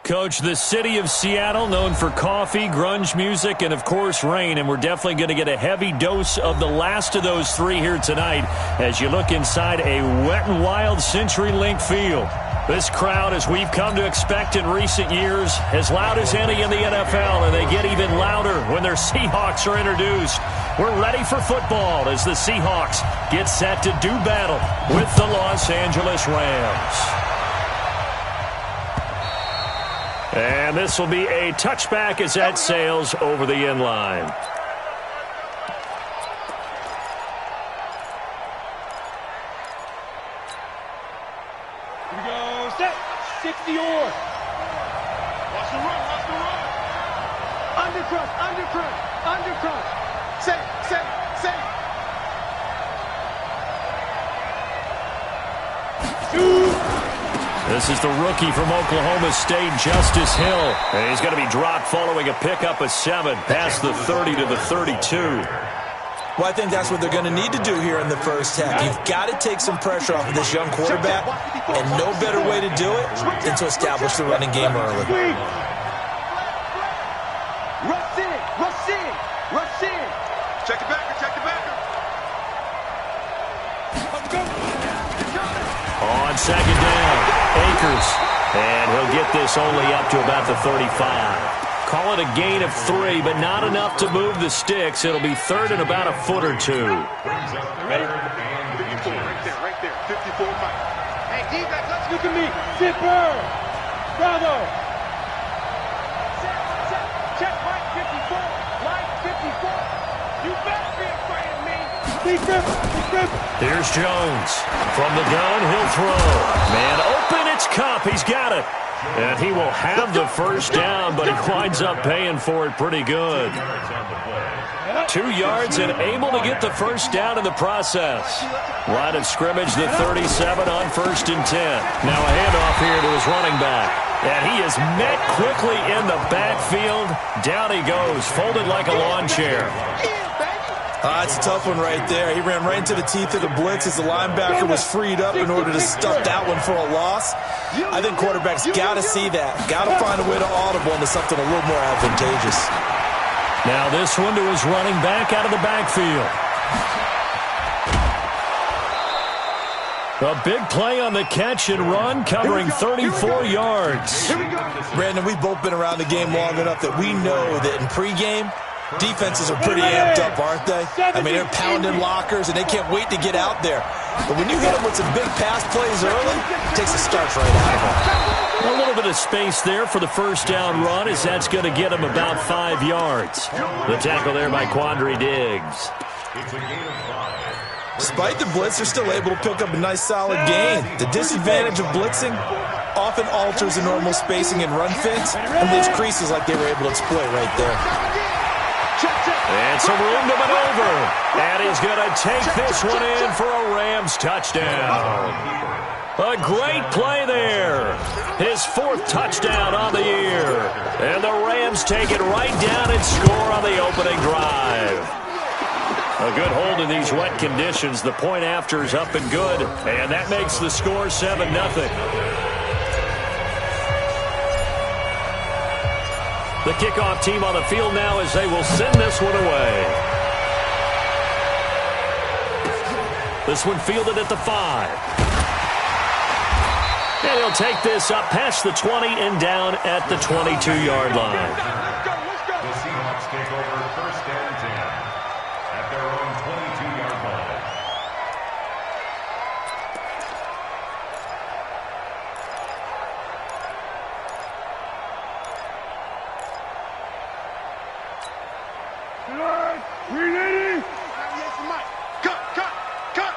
Coach, the city of Seattle, known for coffee, grunge music, and, of course, rain. And we're definitely going to get a heavy dose of the last of those three here tonight as you look inside a wet and wild CenturyLink field. This crowd, as we've come to expect in recent years, as loud as any in the NFL, and they get even louder when their Seahawks are introduced. We're ready for football as the Seahawks get set to do battle with the Los Angeles Rams. And this will be a touchback as that sails over the end line. Here we go. Set. 60 or. Watch the run. Watch the run. Undercrush. Undercrush. Undercrush. Set. Set. Set. Shoot. This is the rookie from Oklahoma State, Justice Hill. And he's going to be dropped following a pickup of 7 past the 30 to the 32. Well, I think that's what they're going to need to do here in the first half. You've got to take some pressure off of this young quarterback, and no better way to do it than to establish the running game early. Rush in, rush in, rush in. Check the backer, check the backer. Let's go. On second down, Akers. And he'll get this only up to about the 35. Call it a gain of 3, but not enough to move the sticks. It'll be third and about a foot or 2. Ready? 54 right there. 54 Mike. Hey, D-back, let's look at me. Zipper. Bravo. Check Mike 54. Mike 54. You better be afraid of me. Be careful. Be careful. Here's Jones. From the gun, he'll throw. Man open, it's Cup. He's got it. And he will have the first down, but he winds up paying for it pretty good. 2 yards and able to get the first down in the process. Line of scrimmage, the 37 on 1st and 10. Now a handoff here to his running back. And he is met quickly in the backfield. Down he goes, folded like a lawn chair. It's a tough one right there. He ran right into the teeth of the blitz as the linebacker was freed up in order to stuff that one for a loss. I think quarterbacks got to see that. Got to find a way to audible into something a little more advantageous. Now this one to his running back out of the backfield. A big play on the catch and run, covering 34 yards. Brandon, we've both been around the game long enough that we know that in pregame, defenses are pretty amped up, aren't they? I mean, they're pounding lockers, and they can't wait to get out there. But when you hit them with some big pass plays early, it takes the starch right out of them. A little bit of space there for the first down run, as that's going to get him about 5 yards. The tackle there by Quandre Diggs. Despite the blitz, they're still able to pick up a nice solid gain. The disadvantage of blitzing often alters the normal spacing and run fits and leaves creases like they were able to exploit right there. And some room to maneuver. And he's going to take this one in for a Rams touchdown. A great play there. His 4th touchdown on the year. And the Rams take it right down and score on the opening drive. A good hold in these wet conditions. The point after is up and good. And that makes the score 7-0. The kickoff team on the field now as they will send this one away. This one fielded at the 5. And he'll take this up past the 20 and down at the 22-yard line. The Seahawks take over 1st and 10 at their own 22-yard line. We ready? Cut, cut, cut.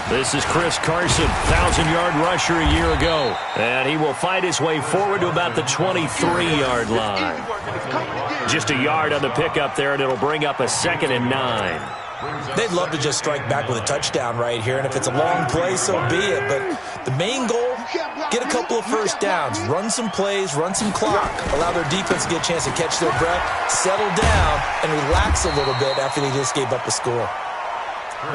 This is Chris Carson, 1,000-yard rusher a year ago. And he will fight his way forward to about the 23-yard line. Just a yard on the pickup there, and it'll bring up a 2nd and 9. They'd love to just strike back with a touchdown right here, and if it's a long play, so be it. But the main goal, get a couple of first downs, run some plays, run some clock, allow their defense to get a chance to catch their breath, settle down, and relax a little bit after they just gave up a score.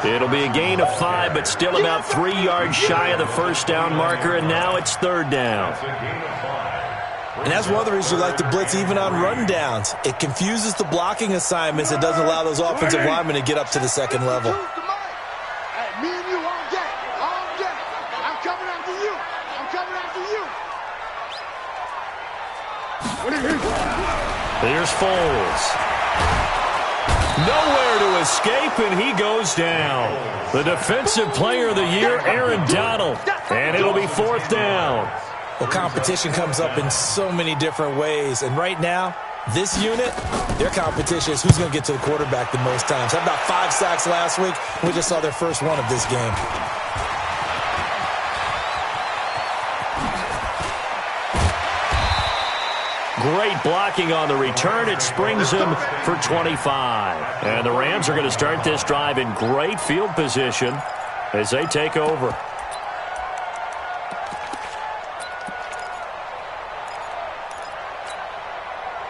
It'll be a gain of 5, but still about 3 yards shy of the first down marker, and now it's third down. And that's one of the reasons we like to blitz even on run downs. It confuses the blocking assignments. It doesn't allow those offensive linemen to get up to the second level. Hey, me and you all day. All day. I'm coming after you. I'm coming after you. Here's Foles. Nowhere to escape, and he goes down. The defensive player of the year, Aaron Donald. And it'll be fourth down. Well, competition comes up in so many different ways. And right now, this unit, their competition is who's going to get to the quarterback the most times. Had about 5 sacks last week. We just saw their first one of this game. Great blocking on the return. It springs him for 25. And the Rams are going to start this drive in great field position as they take over.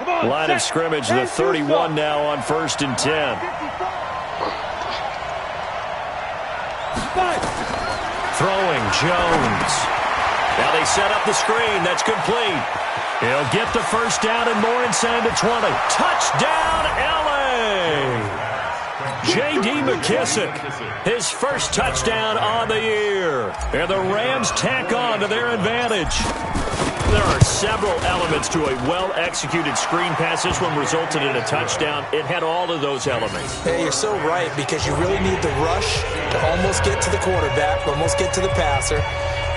Line of scrimmage, the 31 now on 1st and 10. Throwing, Jones. Now they set up the screen. That's complete. He'll get the first down and more inside the 20. Touchdown, L.A. J.D. McKissick, his first touchdown on the year. And the Rams tack on to their advantage. There are several elements to a well-executed screen pass. This one resulted in a touchdown. It had all of those elements. Hey, you're so right, because you really need the rush to almost get to the quarterback, almost get to the passer.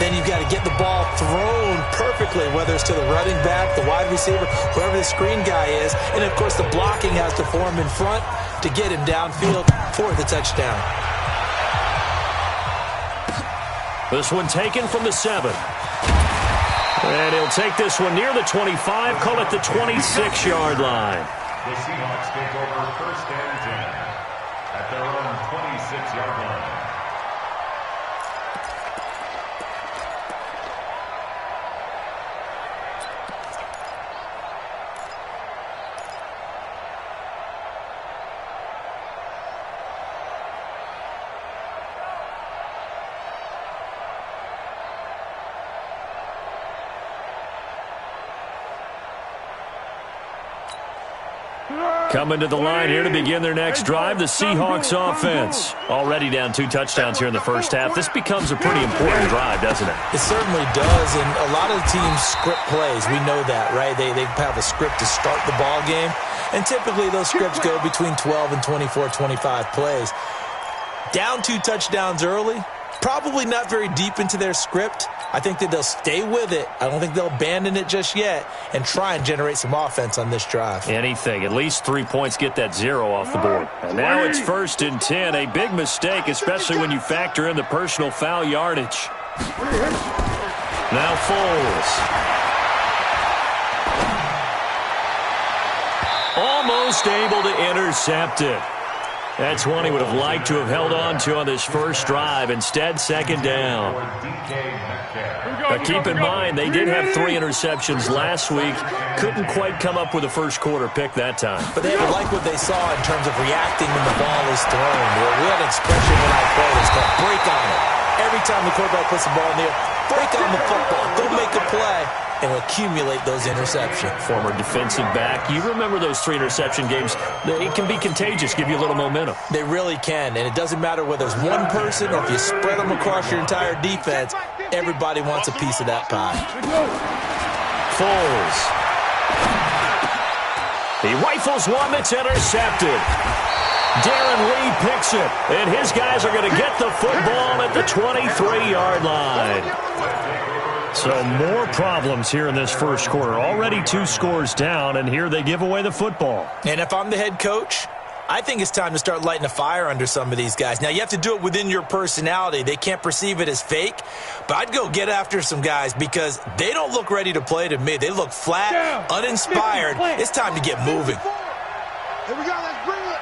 Then you've got to get the ball thrown perfectly, whether it's to the running back, the wide receiver, whoever the screen guy is. And, of course, the blocking has to form in front to get him downfield for the touchdown. This one taken from the 7. And he'll take this one near the 25, call it the 26-yard line. The Seahawks take over 1st and 10 at their own 26-yard line. Coming to the line here to begin their next drive, the Seahawks offense. Already down 2 touchdowns here in the first half. This becomes a pretty important drive, doesn't it? It certainly does, and a lot of the teams script plays. We know that, right? They have a script to start the ball game, and typically those scripts go between 12 and 24, 25 plays. Down 2 touchdowns early, probably not very deep into their script. I think that they'll stay with it. I don't think they'll abandon it just yet and try and generate some offense on this drive. Anything. At least 3 points, get that 0 off the board. And now it's 1st and 10. A big mistake, especially when you factor in the personal foul yardage. Now Foles. Almost able to intercept it. That's one he would have liked to have held on to on this first drive. Instead, second down. But keep in mind, they did have 3 interceptions last week. Couldn't quite come up with a first-quarter pick that time. But they have to like what they saw in terms of reacting when the ball is thrown. We had an expression when I play that's called break on it. Every time the quarterback puts the ball in the air, break on the football. Go make a play and accumulate those interceptions. Former defensive back. You remember those 3 interception games. It can be contagious, give you a little momentum. They really can, and it doesn't matter whether it's one person or if you spread them across your entire defense. Everybody wants a piece of that pie. Foles. He rifles one that's intercepted. Darren Lee picks it, and his guys are going to get the football at the 23-yard line. So more problems here in this first quarter. Already 2 scores down, and here they give away the football. And if I'm the head coach, I think it's time to start lighting a fire under some of these guys. Now, you have to do it within your personality. They can't perceive it as fake, but I'd go get after some guys because they don't look ready to play to me. They look flat, uninspired. It's time to get moving. Here we go. Let's bring it.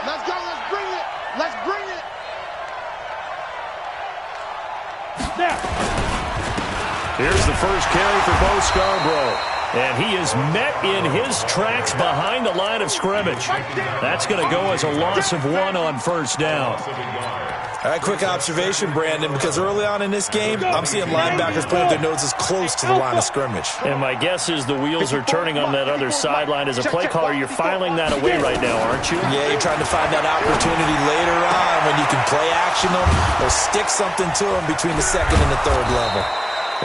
Let's go. Let's bring it. Let's bring it. Here's the first carry for Bo Scarborough. And he is met in his tracks behind the line of scrimmage. That's going to go as a loss of 1 on first down. All right, quick observation, Brandon, because early on in this game, I'm seeing linebackers putting their noses close to the line of scrimmage. And my guess is the wheels are turning on that other sideline. As a play caller, you're filing that away right now, aren't you? Yeah, you're trying to find that opportunity later on when you can play action them or stick something to them between the second and the third level.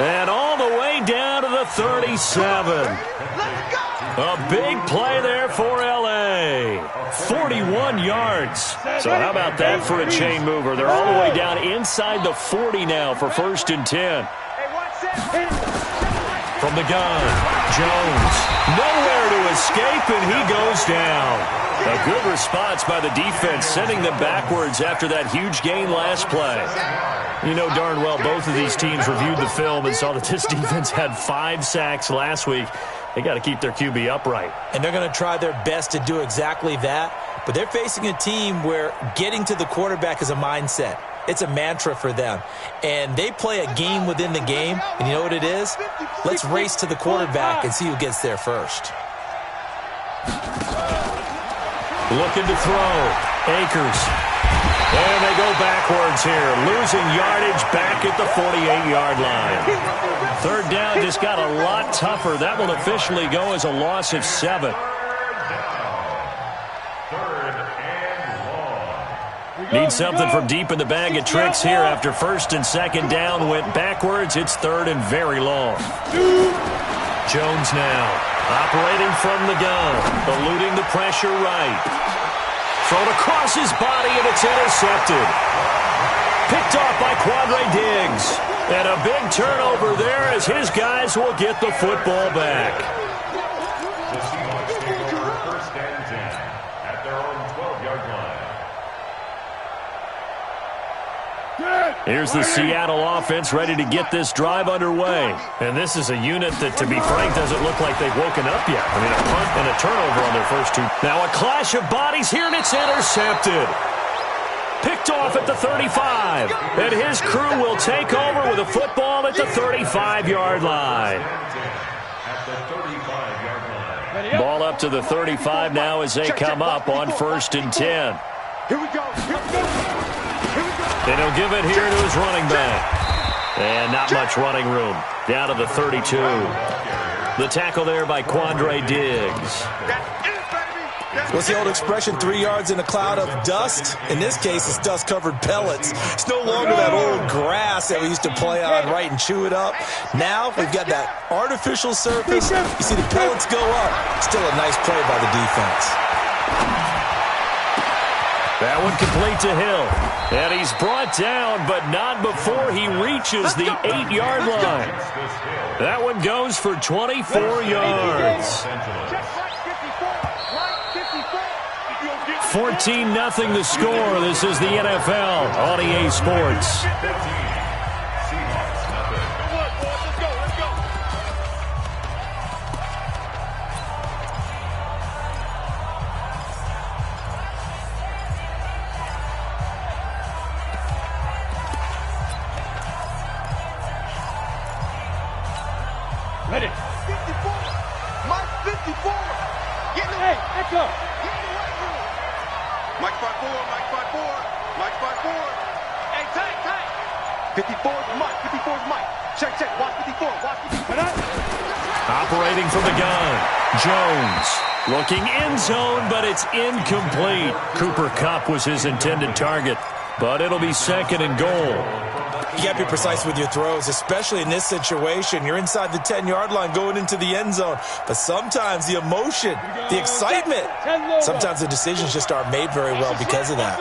And all the way down to the 37. A big play there for L.A. 41 yards. So how about that for a chain mover? They're all the way down inside the 40 now for 1st and 10. From the gun, Jones. Nowhere to escape, and he goes down. A good response by the defense, sending them backwards after that huge gain last play. You know darn well both of these teams reviewed the film and saw that this defense had 5 sacks last week. They got to keep their QB upright. And they're going to try their best to do exactly that. But they're facing a team where getting to the quarterback is a mindset. It's a mantra for them. And they play a game within the game. And you know what it is? Let's race to the quarterback and see who gets there first. Looking to throw. Akers. And they go backwards here. Losing yardage back at the 48-yard line. 3rd down just got a lot tougher. That will officially go as a loss of 7. Need something from deep in the bag of tricks here after 1st and 2nd down went backwards. It's 3rd and very long. Jones now operating from the gun, eluding the pressure right. Thrown across his body, and it's intercepted. Picked off by Quandre Diggs. And a big turnover there as his guys will get the football back. The Seahawks take over 1st and 10 at their own 12-yard line. Here's the Seattle offense ready to get this drive underway. And this is a unit that, to be frank, doesn't look like they've woken up yet. I mean, a punt and a turnover on their first 2. Now a clash of bodies here, and it's intercepted. Picked off at the 35. And his crew will take over with a football at the 35-yard line. Ball up to the 35 now as they come up on 1st and 10. Here we go. And he'll give it here to his running back. And not much running room. Down to the 32. The tackle there by Quandre Diggs. What's the old expression, 3 yards in a cloud of dust? In this case, it's dust-covered pellets. It's no longer that old grass that we used to play on, right, and chew it up. Now we've got that artificial surface. You see the pellets go up. Still a nice play by the defense. That one complete to Hill. And he's brought down, but not before he reaches the 8-yard line. That one goes for 24 yards. 14-0 the score. This is the NFL on EA Sports. Ready. 54. Mike 54. Get in the way. Let's go. Get in the way. Mike 54. Mike 54. Mike 54. Hey, tight. 54 is Mike. 54 is Mike. Check. Watch 54. Watch 54. Operating from the gun. Jones looking end zone, but it's incomplete. Cooper Kupp was his intended target, but it'll be 2nd and goal. You got to be precise with your throws, especially in this situation. You're inside the 10-yard line going into the end zone. But sometimes the emotion, the excitement, sometimes the decisions just aren't made very well because of that.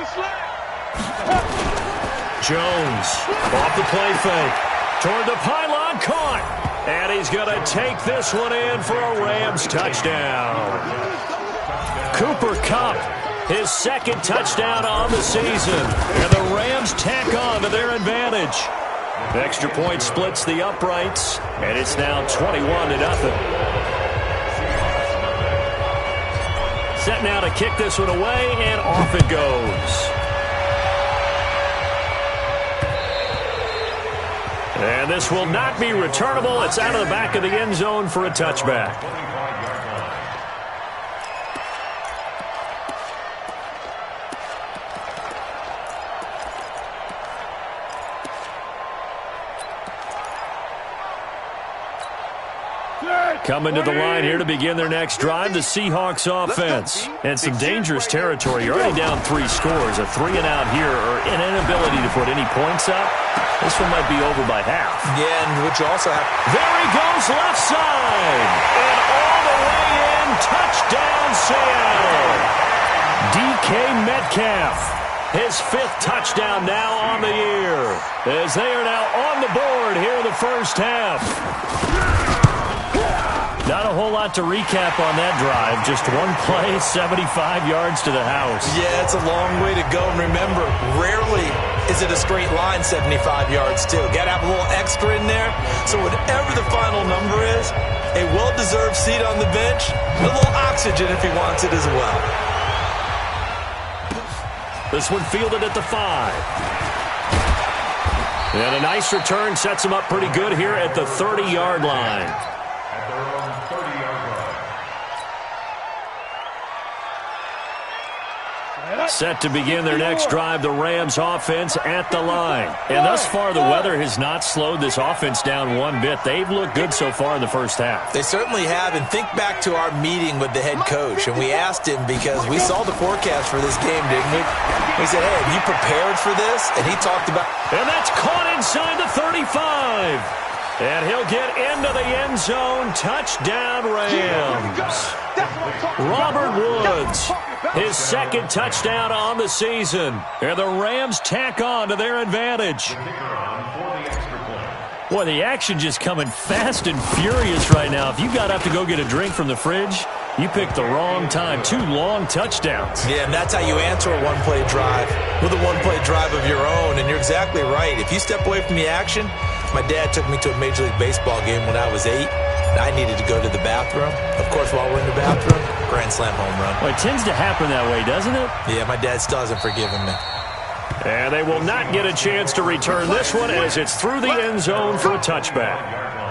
Jones off the play fake. Toward the pylon, caught. And he's going to take this one in for a Rams touchdown. Cooper Kupp, his 2nd touchdown on the season. And the Rams tack on to their advantage. Extra point splits the uprights, and it's now 21-0. Set now to kick this one away, and off it goes. And this will not be returnable. It's out of the back of the end zone for a touchback. Coming to the line here to begin their next drive, the Seahawks offense. And some dangerous territory. You're already down 3 scores. A 3-and-out here, or an inability to put any points up. This one might be over by half. Yeah, and what you also have... There he goes, left side. And all the way in, touchdown Seattle. DK Metcalf. His 5th touchdown now on the year. As they are now on the board here in the first half. Not a whole lot to recap on that drive. Just one play, 75 yards to the house. Yeah, it's a long way to go. And remember, rarely is it a straight line 75 yards, too. Got to have a little extra in there. So whatever the final number is, a well-deserved seat on the bench, a little oxygen if he wants it as well. This one fielded at the 5. And a nice return sets him up pretty good here at the 30-yard line. Set to begin their next drive, the Rams offense at the line. And thus far, the weather has not slowed this offense down one bit. They've looked good so far in the first half. They certainly have. And think back to our meeting with the head coach. And we asked him, because we saw the forecast for this game, didn't we? We said, hey, have you prepared for this? And he talked about... And that's caught inside the 35. And he'll get into the end zone. Touchdown, Rams. Robert Woods, his 2nd touchdown on the season. And the Rams tack on to their advantage. Boy, the action just coming fast and furious right now. If you got up to go get a drink from the fridge, you picked the wrong time. 2 long touchdowns. Yeah, and that's how you answer a one-play drive with a one-play drive of your own. And you're exactly right. If you step away from the action, my dad took me to a Major League Baseball game when I was 8. And I needed to go to the bathroom. Of course, while we're in the bathroom, grand slam home run. Well, it tends to happen that way, doesn't it? Yeah, my dad still hasn't forgiven me. And they will not get a chance to return this one as it's through the end zone for a touchback.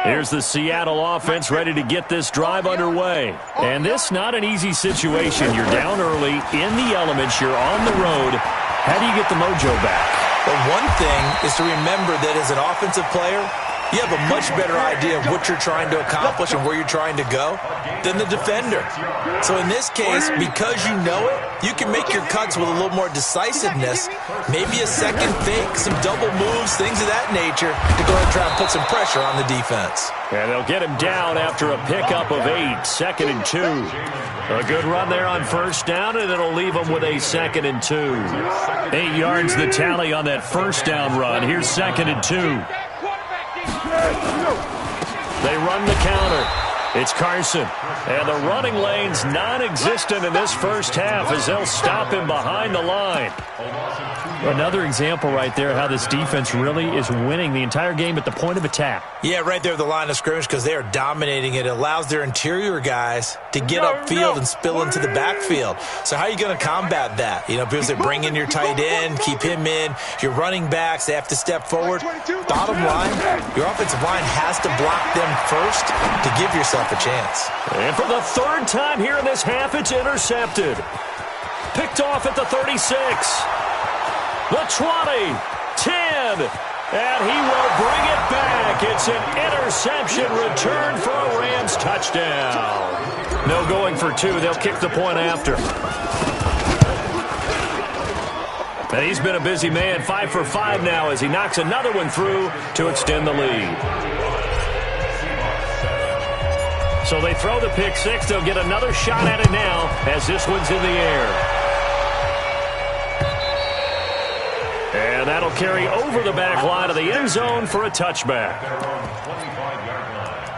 Here's the Seattle offense ready to get this drive underway. And this not an easy situation. You're down early, in the elements, you're on the road. How do you get the mojo back? Well, one thing is to remember that as an offensive player, you have a much better idea of what you're trying to accomplish and where you're trying to go than the defender. So in this case, because you know it, you can make your cuts with a little more decisiveness, maybe a second fake, some double moves, things of that nature, to go ahead and try and put some pressure on the defense. And they'll get him down after a pickup of 8, 2nd and 2. A good run there on first down, and it'll leave them with a 2nd and 2. 8 yards the tally on that first down run. Here's 2nd and 2. They run the counter. It's Carson. And the running lane's non-existent in this first half as they'll stop him behind the line. Another example right there how this defense really is winning the entire game at the point of attack. Yeah, right there at the line of scrimmage because they are dominating it. It allows their interior guys to get upfield and spill into the backfield. So how are you going to combat that? You know, people say bring in your tight end, keep him in. Your running backs, they have to step forward. Bottom line, your offensive line has to block them first to give yourself a chance. And for the 3rd time here in this half, it's intercepted. Picked off at the 36. The 20, 10, and he will bring it back. It's an interception return for a Rams touchdown. No going for 2. They'll kick the point after. And he's been a busy man, 5 for 5 now as he knocks another one through to extend the lead. So they throw the pick 6. They'll get another shot at it now as this one's in the air. And that'll carry over the back line of the end zone for a touchback. Their own 25-yard line.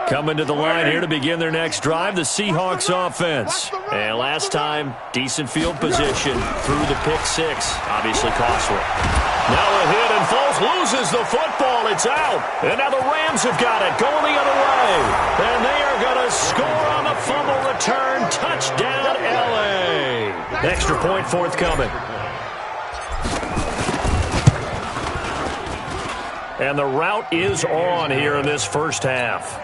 Coming to the line here to begin their next drive, the Seahawks offense. And last time, decent field position through the pick six. Obviously costly. Now a hit and Foles loses the football. It's out. And now the Rams have got it going the other way. And they are going to score on the fumble return. Touchdown, L.A. Extra point forthcoming. And the route is on here in this first half.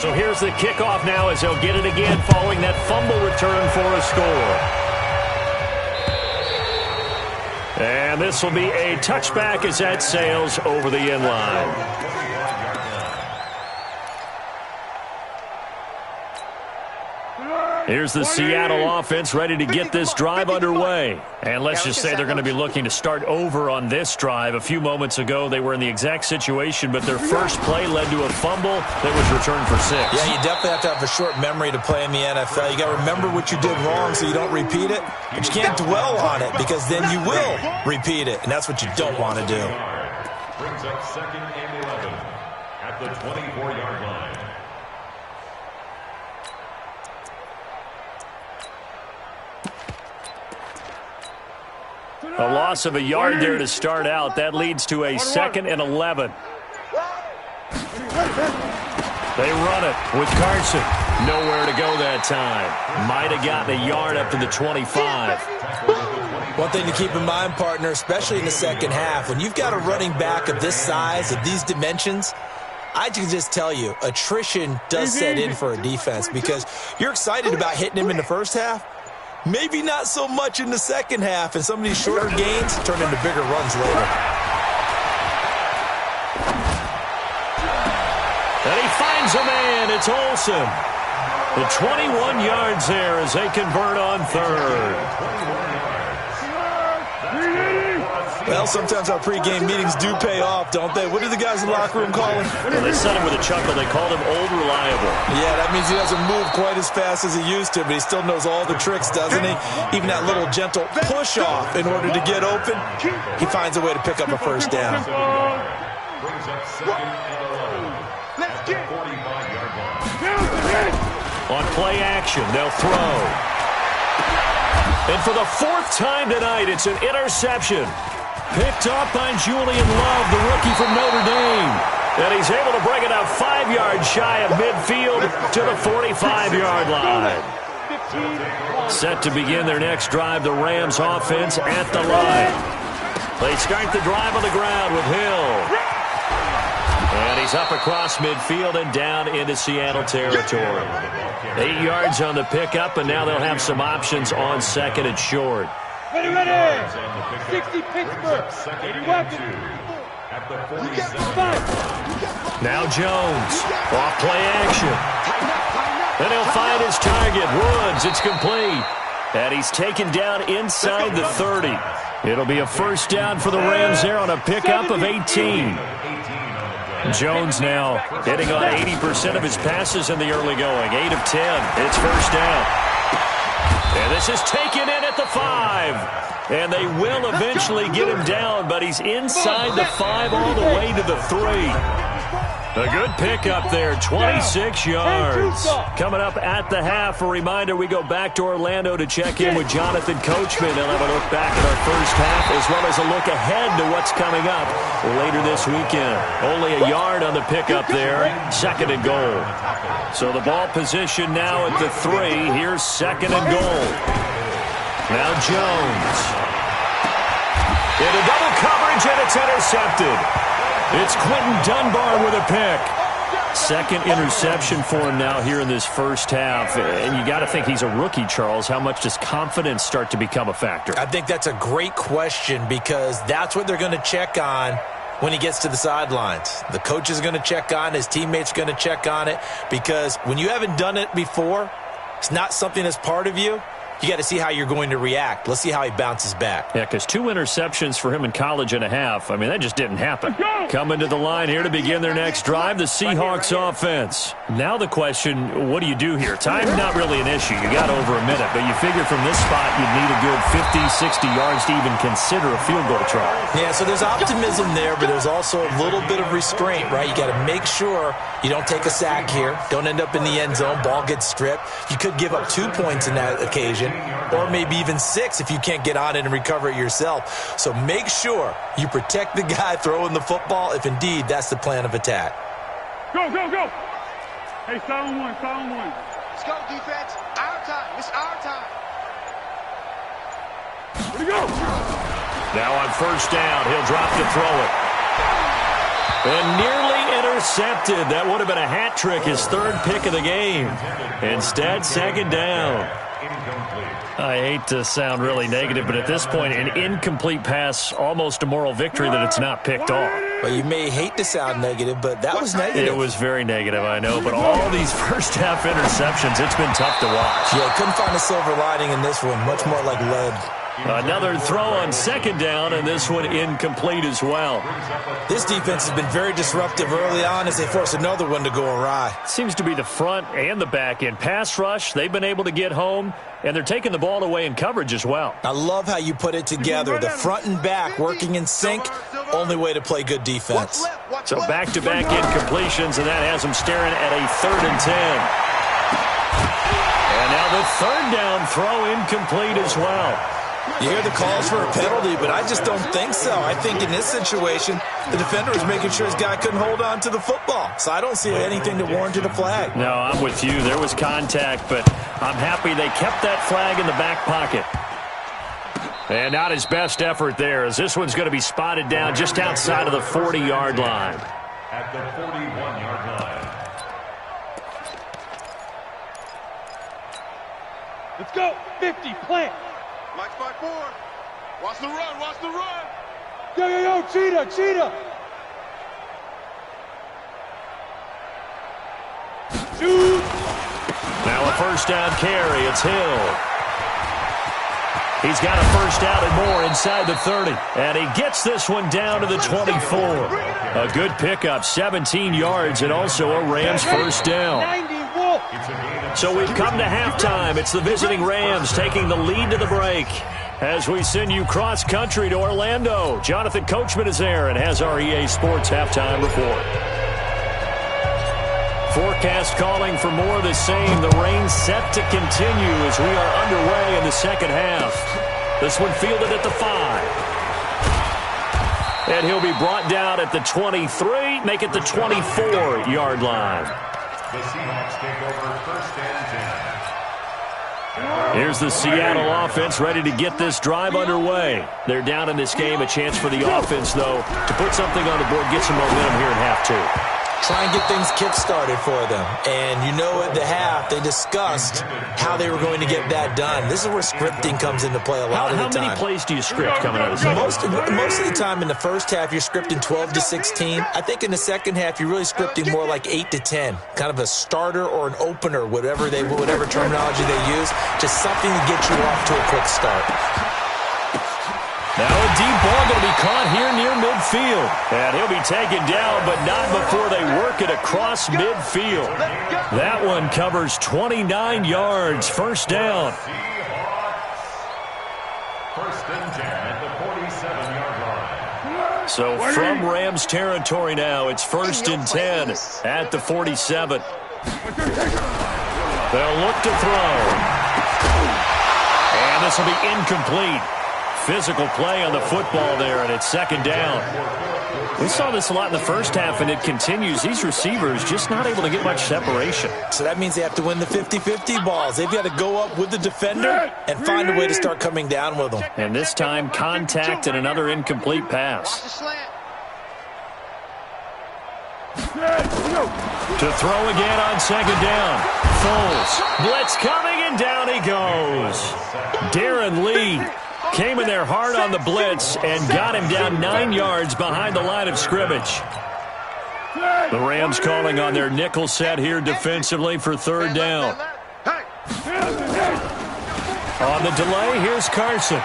So here's the kickoff now as they'll get it again following that fumble return for a score. And this will be a touchback as that sails over the end line. Here's the Seattle offense ready to get this drive underway. And let's just say they're going to be looking to start over on this drive. A few moments ago, they were in the exact situation, but their first play led to a fumble that was returned for 6. Yeah, you definitely have to have a short memory to play in the NFL. You got to remember what you did wrong so you don't repeat it. But you can't dwell on it because then you will repeat it, and that's what you don't want to do. Brings up 2nd and 11 at the 24-yard line. A loss of a yard there to start out. That leads to a 2nd and 11. They run it with Carson. Nowhere to go that time. Might have gotten a yard up to the 25. One thing to keep in mind, partner, especially in the second half, when you've got a running back of this size, of these dimensions, I can just tell you, attrition does set in for a defense because you're excited about hitting him in the first half. Maybe not so much in the second half, and some of these shorter gains turn into bigger runs later. And he finds a man. It's Olsen. The 21 yards there as they convert on third. Well, sometimes our pregame meetings do pay off, don't they? What do the guys in the locker room call him? Well, they said him with a chuckle. They called him Old Reliable. Yeah, that means he doesn't move quite as fast as he used to, but he still knows all the tricks, doesn't he? Even that little gentle push-off in order to get open, he finds a way to pick up a first down. Brings up 2nd and 11 at the 45-yard line. On play action, they'll throw. And for the 4th time tonight, it's an interception. Picked up by Julian Love, the rookie from Notre Dame. And he's able to bring it up 5 yards shy of midfield to the 45-yard line. Set to begin their next drive, the Rams offense at the line. They start the drive on the ground with Hill. And he's up across midfield and down into Seattle territory. 8 yards on the pickup, and now they'll have some options on 2nd and short. Ready. 60 Pittsburgh. 81. At the 47. Now Jones. Off play action. And he'll find his target. Woods. It's complete. And he's taken down inside the 30. It'll be a first down for the Rams there on a pickup of 18. Jones now hitting on 80% of his passes in the early going. 8 of 10. It's first down. And this is taken in at the 5. And they will eventually get him down, but he's inside the 5 all the way to the 3. A good pickup there, 26 yards. Coming up at the half, a reminder, we go back to Orlando to check in with Jonathan Coachman. He'll have a look back at our first half as well as a look ahead to what's coming up later this weekend. Only a yard on the pickup there, 2nd and goal. So the ball position now at the 3. Here's 2nd and goal. Now Jones. Into double coverage, and it's intercepted. It's Quentin Dunbar with a pick. 2nd interception for him now here in this first half. And you got to think he's a rookie, Charles. How much does confidence start to become a factor? I think that's a great question because that's what they're going to check on when he gets to the sidelines. The coach is going to check on, his teammates are going to check on it because when you haven't done it before, it's not something that's part of you. you got to see how you're going to react. Let's see how he bounces back. Yeah, because 2 interceptions for him in college and a half. I mean, that just didn't happen. Coming to the line here to begin their next drive, the Seahawks offense. Now the question, what do you do here? Time's not really an issue. You got over a minute, but you figure from this spot you'd need a good 50, 60 yards to even consider a field goal try. Yeah, so there's optimism there, but there's also a little bit of restraint, right? You got to make sure you don't take a sack here. Don't end up in the end zone. Ball gets stripped. You could give up 2 points in that occasion, or maybe even 6 if you can't get on it and recover it yourself. So make sure you protect the guy throwing the football if indeed that's the plan of attack. Go, go, go. Hey, silent one, silent one. Let's go, defense. Our time. It's our time. Where'd he go? Now on first down, he'll drop to throw it. And nearly intercepted. That would have been a hat trick, his 3rd pick of the game. Instead, 2nd down. I hate to sound really negative, but at this point, an incomplete pass, almost a moral victory that it's not picked off. Well, you may hate to sound negative, but that was negative. It was very negative, I know, but all these first-half interceptions, it's been tough to watch. Yeah, couldn't find a silver lining in this one, much more like lead. Another throw on 2nd down, and this one incomplete as well. This defense has been very disruptive early on as they force another one to go awry. Seems to be the front and the back end. Pass rush, they've been able to get home, and they're taking the ball away in coverage as well. I love how you put it together. The front and back working in sync, only way to play good defense. So back-to-back incompletions, and that has them staring at a 3rd and 10. And now the 3rd down throw incomplete as well. You hear the calls for a penalty, but I just don't think so. I think in this situation, the defender was making sure his guy couldn't hold on to the football. So I don't see anything that warranted a flag. No, I'm with you. There was contact, but I'm happy they kept that flag in the back pocket. And not his best effort there, as this one's going to be spotted down just outside of the 40-yard line. At the 41-yard line. Let's go. 50, plant. Mike 5-4. Watch the run, watch the run. Yo, yo, yo, cheetah, cheetah. Shoot. Now a first down carry. It's Hill. He's got a first down and more inside the 30. And he gets this one down to the 24. A good pickup, 17 yards, and also a Rams first down. So we've come to halftime. It's the visiting Rams taking the lead to the break. As we send you cross-country to Orlando, Jonathan Coachman is there and has our EA Sports halftime report. Forecast calling for more of the same. The rain set to continue as we are underway in the 2nd half. This one fielded at the 5. And he'll be brought down at the 23, make it the 24-yard line. The Seahawks take over 1st and 10. Here's the Seattle offense ready to get this drive underway. They're down in this game. A chance for the offense, though, to put something on the board, get some momentum here in half 2. Try and get things kick-started for them. And you know at the half, they discussed how they were going to get that done. This is where scripting comes into play a lot of the time. How many plays do you script coming out of this? Most of the time in the first half, you're scripting 12 to 16. I think in the second half, you're really scripting more like 8 to 10. Kind of a starter or an opener, whatever terminology they use. Just something to get you off to a quick start. Now a deep ball going to be caught here near midfield. And he'll be taken down, but not before they work it across midfield. That one covers 29 yards. First down. First and 10 at the 47-yard line. So from Rams territory now, it's 1st and 10 at the 47. They'll look to throw. And this will be incomplete. Physical play on the football there, and it's 2nd down. We saw this a lot in the first half, and it continues. These receivers just not able to get much separation. So that means they have to win the 50-50 balls. They've got to go up with the defender and find a way to start coming down with them. And this time, contact and another incomplete pass. To throw again on 2nd down. Foles. Blitz coming, and down he goes. Darren Lee came in there hard on the blitz and got him down 9 yards behind the line of scrimmage. The Rams calling on their nickel set here defensively for 3rd down. On the delay, here's Carson.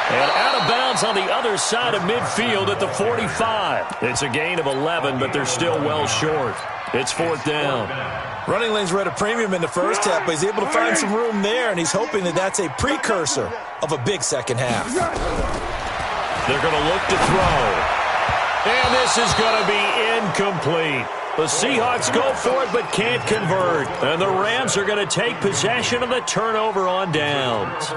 And out of bounds on the other side of midfield at the 45. It's a gain of 11, but they're still well short. It's 4th down. Running lanes were at a premium in the first half, but he's able to find some room there, and he's hoping that that's a precursor of a big second half. They're going to look to throw. And this is going to be incomplete. The Seahawks go for it but can't convert. And the Rams are going to take possession of the turnover on downs.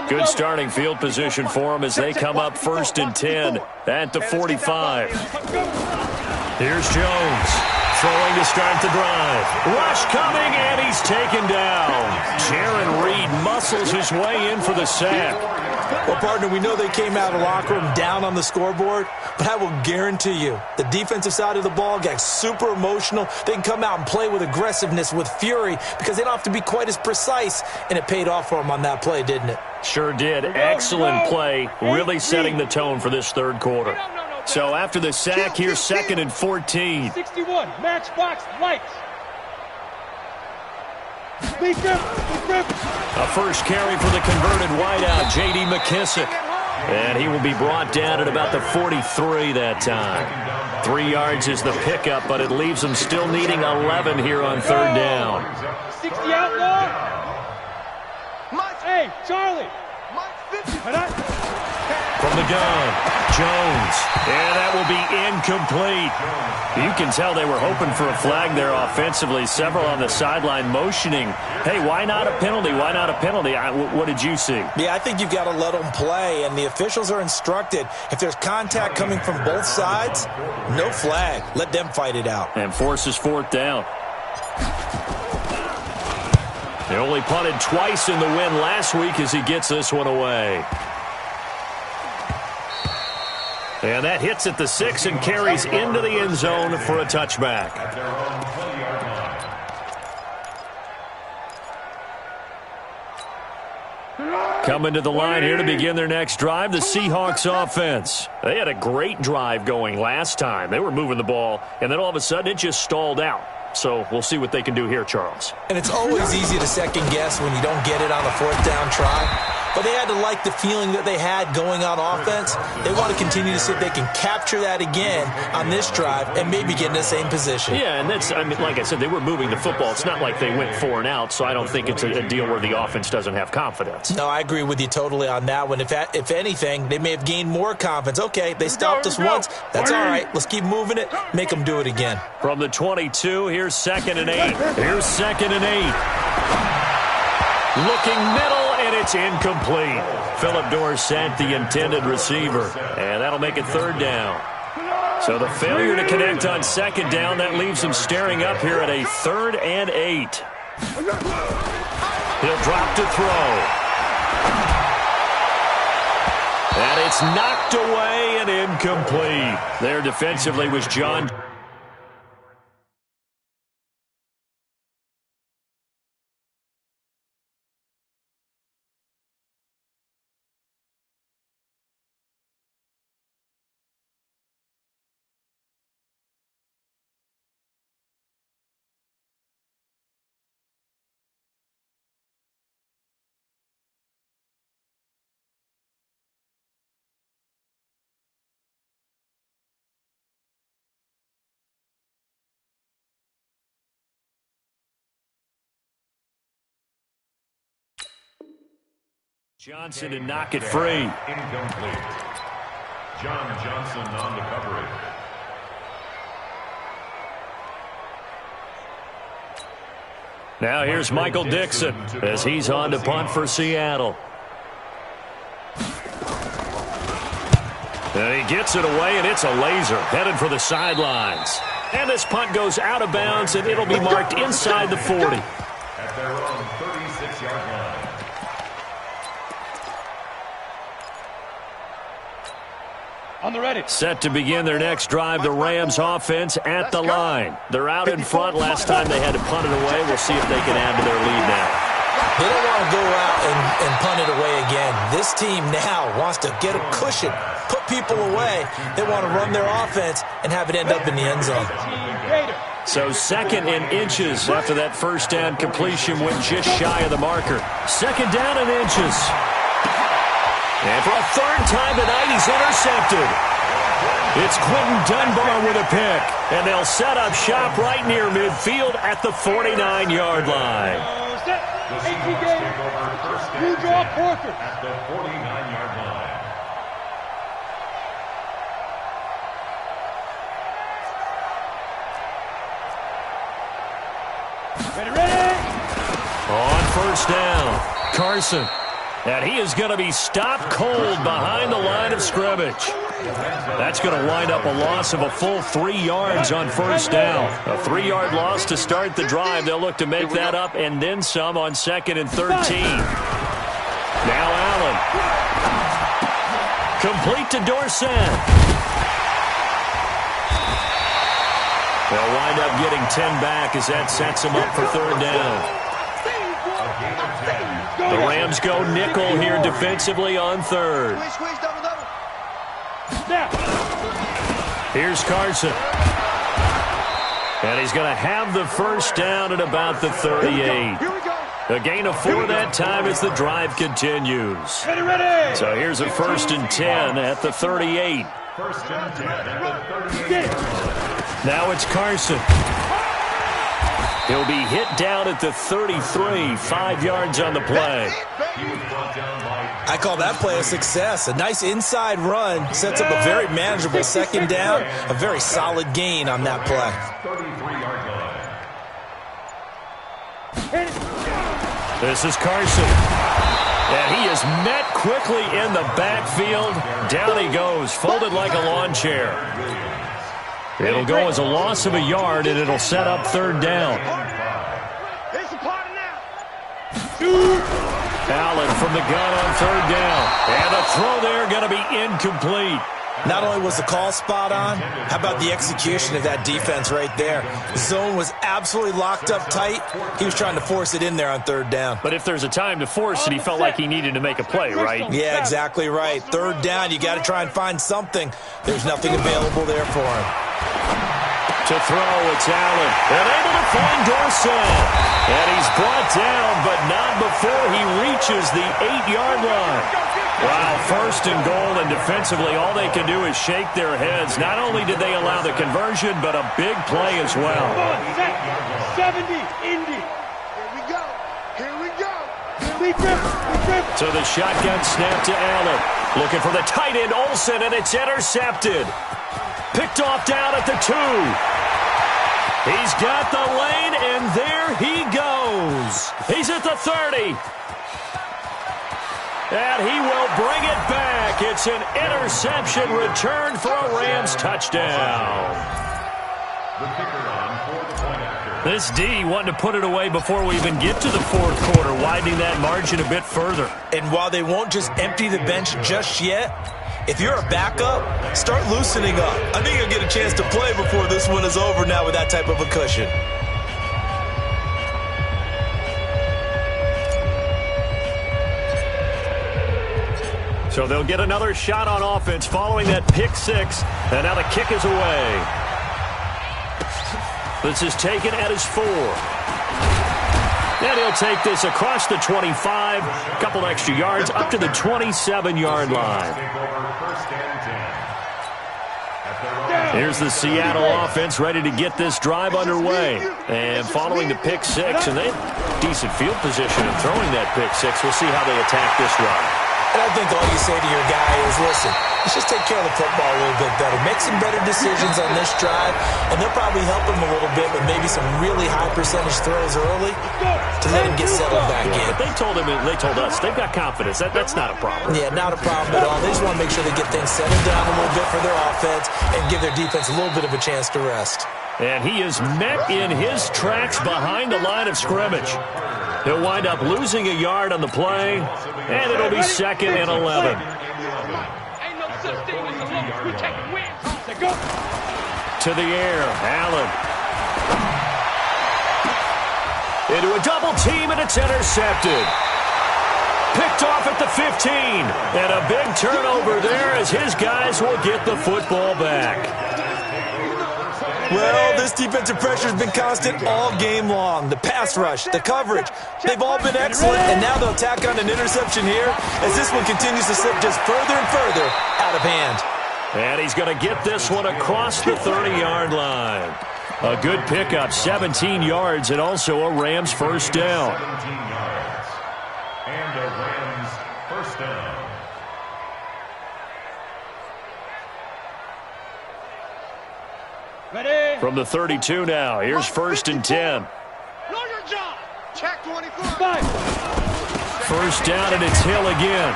Good starting field position for them as they come up 1st and 10 at the 45. Here's Jones. Throwing to start the drive. Rush coming, and he's taken down. Jaron Reed muscles his way in for the sack. Well, partner, we know they came out of the locker room down on the scoreboard, but I will guarantee you the defensive side of the ball got super emotional. They can come out and play with aggressiveness, with fury, because they don't have to be quite as precise, and it paid off for them on that play, didn't it? Sure did. Excellent play, really setting the tone for this 3rd quarter. So after the sack, here's 2nd and 14. 61, matchbox lights. A first carry for the converted wideout, J.D. McKissick. And he will be brought down at about the 43 that time. 3 yards is the pickup, but it leaves them still needing 11 here on 3rd down. 60 outlaw. Hey, Charlie. From the gun, Jones. And that will be incomplete. You can tell they were hoping for a flag there offensively. Several on the sideline motioning. Hey, why not a penalty? Why not a penalty? What did you see? Yeah, I think you've got to let them play, and the officials are instructed. If there's contact coming from both sides, no flag. Let them fight it out. And forces 4th down. They only punted twice in the win last week as he gets this one away. And that hits at the 6 and carries into the end zone for a touchback. Coming to the line here to begin their next drive, the Seahawks offense. They had a great drive going last time. They were moving the ball, and then all of a sudden it just stalled out. So we'll see what they can do here, Charles. And it's always easy to second guess when you don't get it on a 4th down try. But they had to like the feeling that they had going on offense. They want to continue to see if they can capture that again on this drive and maybe get in the same position. Yeah, and that's, I mean, like I said, they were moving the football. It's not like they went 4 and out, so I don't think it's a deal where the offense doesn't have confidence. No, I agree with you totally on that one. If anything, they may have gained more confidence. Okay, they stopped us once. That's all right. Let's keep moving it. Make them do it again. From the 22, here's 2nd and 8. Here's 2nd and 8. Looking middle. And it's incomplete. Phillip Dorsett, the intended receiver. And that'll make it 3rd down. So the failure to connect on 2nd down, that leaves him staring up here at a 3rd and 8. He'll drop to throw. And it's knocked away and incomplete. There defensively was John. Johnson to knock it free. Incomplete. John Johnson on the coverage. Now here's Michael Dixon as he's on to punt for Seattle. And he gets it away, and it's a laser headed for the sidelines. And this punt goes out of bounds, and it'll be marked inside the 40. At their own 36-yard line. On the ready. Set to begin their next drive, the Rams offense at the line. They're out in front. Last time they had to punt it away. We'll see if they can add to their lead now. They don't want to go out and punt it away again. This team now wants to get a cushion, put people away. They want to run their offense and have it end up in the end zone. So 2nd and inches after that first down completion went just shy of the marker. 2nd down and inches. And for a 3rd time tonight, he's intercepted. It's Quentin Dunbar with a pick. And they'll set up shop right near midfield at the 49-yard line. You draw Porter. At the 49-yard line. Ready. On 1st down, Carson. And he is going to be stopped cold behind the line of scrimmage. That's going to wind up a loss of a full 3 yards on 1st down. A 3-yard loss to start the drive. They'll look to make that up and then some on 2nd and 13. Now Allen. Complete to Dorsett. They'll wind up getting 10 back as that sets them up for 3rd down. The Rams go nickel here defensively on 3rd. Here's Carson. And he's going to have the 1st down at about the 38. A gain of 4 that time as the drive continues. So here's a 1st and 10 at the 38. 1st and 10 at the 38. Now it's Carson. He'll be hit down at the 33, 5 yards on the play. I call that play a success. A nice inside run sets up a very manageable 2nd down. A very solid gain on that play. 33-yard line. This is Carson. And he is met quickly in the backfield. Down he goes, folded like a lawn chair. It'll go as a loss of a yard, and it'll set up 3rd down. Allen from the gun on 3rd down. And the throw there going to be incomplete. Not only was the call spot on, how about the execution of that defense right there? The zone was absolutely locked up tight. He was trying to force it in there on 3rd down. But if there's a time to force it, he felt like he needed to make a play, right? Yeah, exactly right. 3rd down, you got to try and find something. There's nothing available there for him. To throw, it's Allen. And able to find Dorsett. And he's brought down, but not before he reaches the 8-yard line. Wow, 1st and goal, and defensively, all they can do is shake their heads. Not only did they allow the conversion, but a big play as well. 70, Indy. Here we go. Here we go. We grip. So the shotgun snap to Allen. Looking for the tight end, Olsen, and it's intercepted. Picked off down at the 2. He's got the lane, and there he goes. He's at the 30. And he will bring it back. It's an interception return for a Rams touchdown. The kicker on for the point after. This D wanting to put it away before we even get to the 4th quarter, widening that margin a bit further. And while they won't just empty the bench just yet, if you're a backup, start loosening up. I think you'll get a chance to play before this one is over now with that type of a cushion. So they'll get another shot on offense following that pick 6. And now the kick is away. This is taken at his 4. And he'll take this across the 25. A couple extra yards up to the 27-yard line. Here's the Seattle offense ready to get this drive underway. And following the pick 6, and they have decent field position in throwing that pick 6. We'll see how they attack this drive. And I think all you say to your guy is, listen, let's just take care of the football a little bit better. Make some better decisions on this drive, and they'll probably help him a little bit with maybe some really high percentage throws early to let him get settled back in. But they told us, they've got confidence. That's not a problem. Yeah, not a problem at all. They just want to make sure they get things settled down a little bit for their offense and give their defense a little bit of a chance to rest. And he is met in his tracks behind the line of scrimmage. He'll wind up losing a yard on the play, and it'll be 2nd and 11. To the air, Allen. Into a double team, and it's intercepted. Picked off at the 15, and a big turnover there as his guys will get the football back. Well, this defensive pressure has been constant all game long. The pass rush, the coverage, they've all been excellent, and now they'll tack on an interception here as this one continues to slip just further and further out of hand. And he's going to get this one across the 30-yard line. A good pickup, 17 yards, and also a Rams first down. 17 yards. And a Rams first down. Ready? From the 32 now, here's first and 10. Know your job. Check 24. First down, and it's Hill again.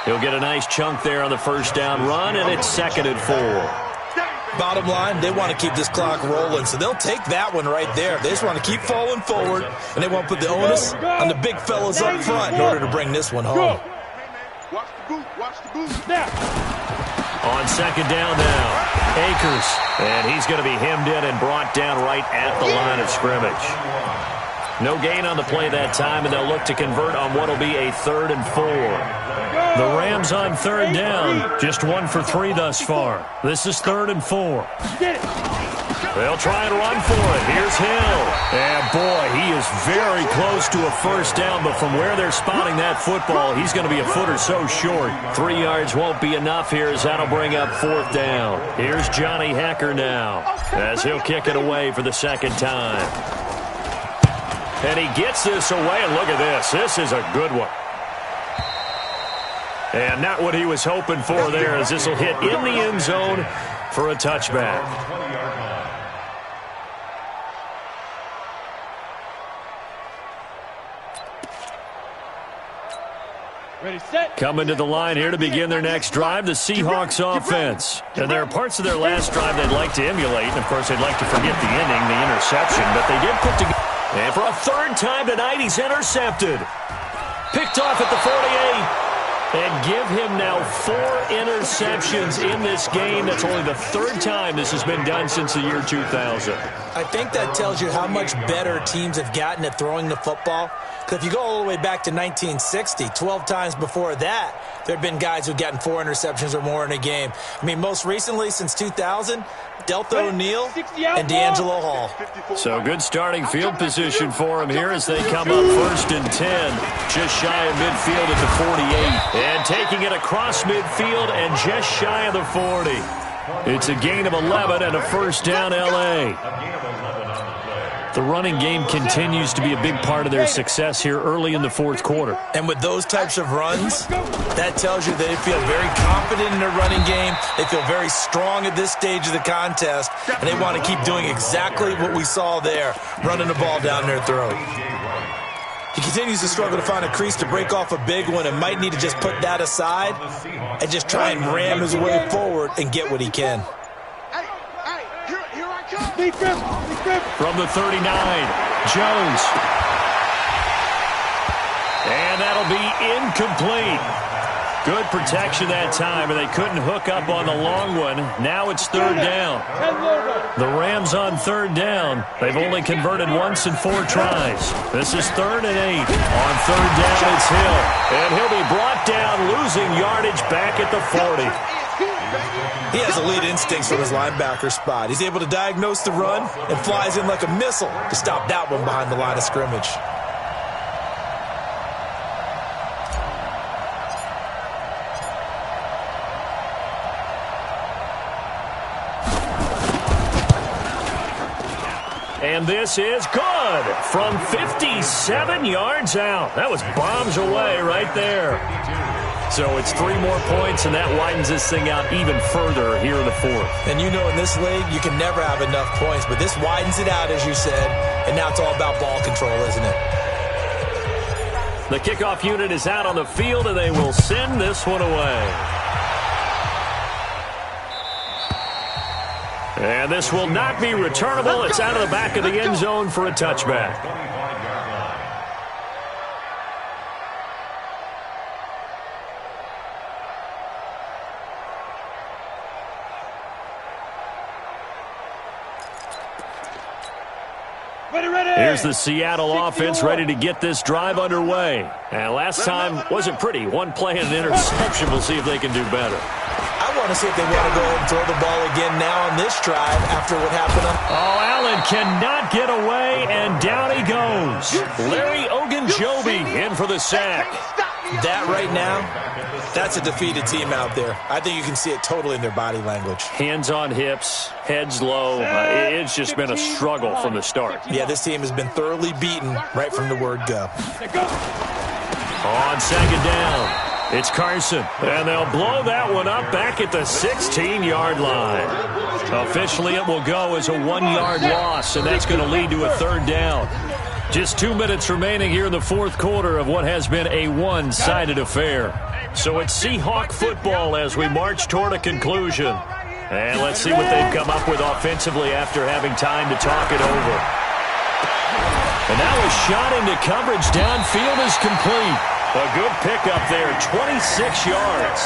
He'll get a nice chunk there on the first down run, and it's 2nd and 4. Bottom line, they want to keep this clock rolling, so they'll take that one right there. They just want to keep falling forward, and they want to put the onus on the big fellas up front in order to bring this one home. Watch the boot. Watch the boot. Now. On second down now, Akers, and he's going to be hemmed in and brought down right at the line of scrimmage. No gain on the play that time, and they'll look to convert on what will be a 3rd and 4. The Rams on 3rd down, just 1 for 3 thus far. This is 3rd and 4. They'll try and run for it. Here's Hill. And boy, he is very close to a first down, but from where they're spotting that football, he's going to be a foot or so short. 3 yards won't be enough here as that'll bring up 4th down. Here's Johnny Hecker now as he'll kick it away for the 2nd time. And he gets this away, and look at this. This is a good one. And not what he was hoping for there, as this will hit in the end zone for a touchback. Ready, set. Coming to the line here to begin their next drive, the Seahawks offense. And there are parts of their last drive they'd like to emulate. And, of course, they'd like to forget the inning, the interception. But they did put together. And for a 3rd time tonight, he's intercepted. Picked off at the 48. And give him now 4 interceptions in this game. That's only the 3rd time this has been done since the year 2000. I think that tells you how much better teams have gotten at throwing the football. Because if you go all the way back to 1960, 12 times before that, there have been guys who've gotten 4 interceptions or more in a game. I mean, most recently, since 2000, Delta O'Neal and D'Angelo Hall. So good starting field position for him here as they come up 1st and 10. Just shy of midfield at the 48. And taking it across midfield and just shy of the 40. It's a gain of 11 and a first down L.A. The running game continues to be a big part of their success here early in the 4th quarter. And with those types of runs, that tells you they feel very confident in their running game. They feel very strong at this stage of the contest, and they want to keep doing exactly what we saw there, running the ball down their throat. He continues to struggle to find a crease to break off a big one and might need to just put that aside and just try and ram his way forward and get what he can. From the 39, Jones. And that'll be incomplete. Good protection that time, and they couldn't hook up on the long one. Now it's 3rd down. The Rams on 3rd down. They've only converted once in 4 tries. This is 3rd and 8. On 3rd down, it's Hill. And he'll be brought down, losing yardage back at the 40. He has elite instincts from his linebacker spot. He's able to diagnose the run and flies in like a missile to stop that one behind the line of scrimmage. And this is good from 57 yards out. That was bombs away right there. So it's 3 more points, and that widens this thing out even further here in the 4th. And you know in this league, you can never have enough points, but this widens it out, as you said, and now it's all about ball control, isn't it? The kickoff unit is out on the field, and they will send this one away. And this will not be returnable. It's out of the back of the end zone for a touchback. Here's the Seattle offense ready to get this drive underway. And last time wasn't pretty. 1 play and an interception. We'll see if they can do better. I I want to see if they want to go ahead and throw the ball again now on this drive after what happened. Oh, Allen cannot get away, and down he goes. Larry Ogunjobi in for the sack. That right now, that's a defeated team out there. I think you can see it totally in their body language. Hands on hips, heads low. It's just been a struggle from the start. Yeah, this team has been thoroughly beaten right from the word go. On second down. It's Carson, and they'll blow that one up back at the 16-yard line. Officially, it will go as a 1-yard loss, and that's going to lead to a third down. Just 2 minutes remaining here in the fourth quarter of what has been a one-sided affair. So it's Seahawk football as we march toward a conclusion. And let's see what they've come up with offensively after having time to talk it over. And now a shot into coverage downfield is complete. A good pickup there, 26 yards.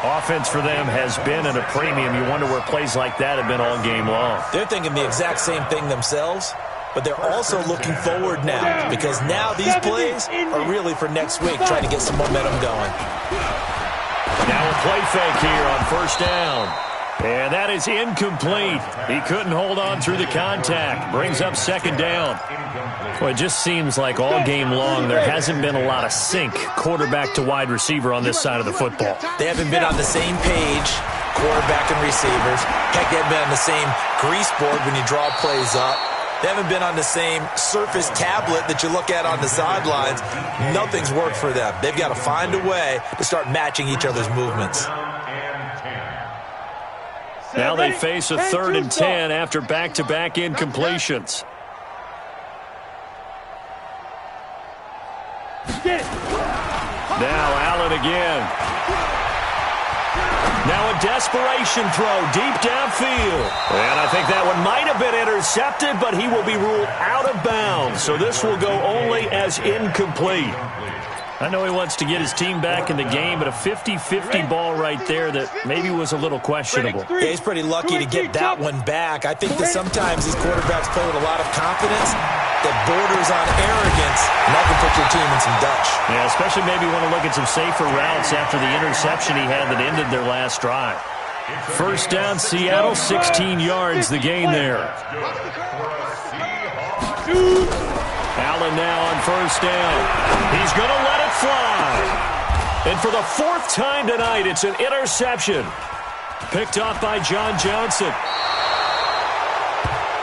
Offense for them has been at a premium. You wonder where plays like that have been all game long. They're thinking the exact same thing themselves, but they're also looking forward now because now these plays are really for next week, trying to get some momentum going. Now a play fake here on first down. And that is incomplete. He couldn't hold on through the contact. Brings up second down. Well, it just seems like all game long there hasn't been a lot of sync quarterback to wide receiver on this side of the football. They haven't been on the same page, quarterback and receivers. Heck, they haven't been on the same grease board when you draw plays up. They haven't been on the same surface tablet that you look at on the sidelines. Nothing's worked for them. They've got to find a way to start matching each other's movements. Now they face a 3rd and 10 after back-to-back incompletions. Now Allen again. Now a desperation throw deep downfield. And I think that one might have been intercepted, but he will be ruled out of bounds. So this will go only as incomplete. I know he wants to get his team back in the game, but a 50-50 ball right there that maybe was a little questionable. Yeah, he's pretty lucky to get that one back. I think that sometimes these quarterbacks play with a lot of confidence that borders on arrogance, and that can put your team in some Dutch. Yeah, especially maybe want to look at some safer routes after the interception he had that ended their last drive. First down, Seattle, 16 yards, the gain there. Allen now on first down. He's going to let it fly. And for the 4th time tonight, it's an interception. Picked off by John Johnson.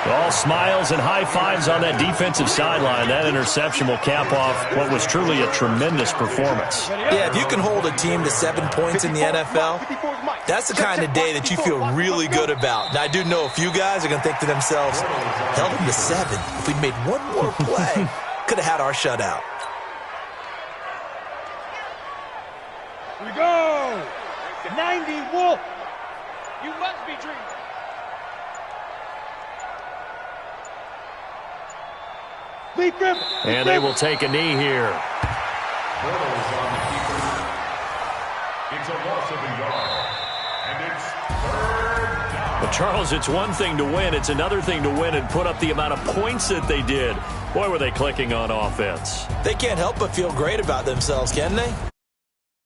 All smiles and high fives on that defensive sideline. That interception will cap off what was truly a tremendous performance. Yeah, if you can hold a team to 7 points in the NFL, that's the kind of day that you feel really good about. Now, I do know a few guys are going to think to themselves, held them to 7. If we'd made one more play, could have had our shutout. Here we go. 90 Wolf. You must be dreaming. And they will take a knee here. It's a loss of a yard. And it's 3rd down. Well, Charles, it's one thing to win. It's another thing to win and put up the amount of points that they did. Boy, were they clicking on offense. They can't help but feel great about themselves, can they?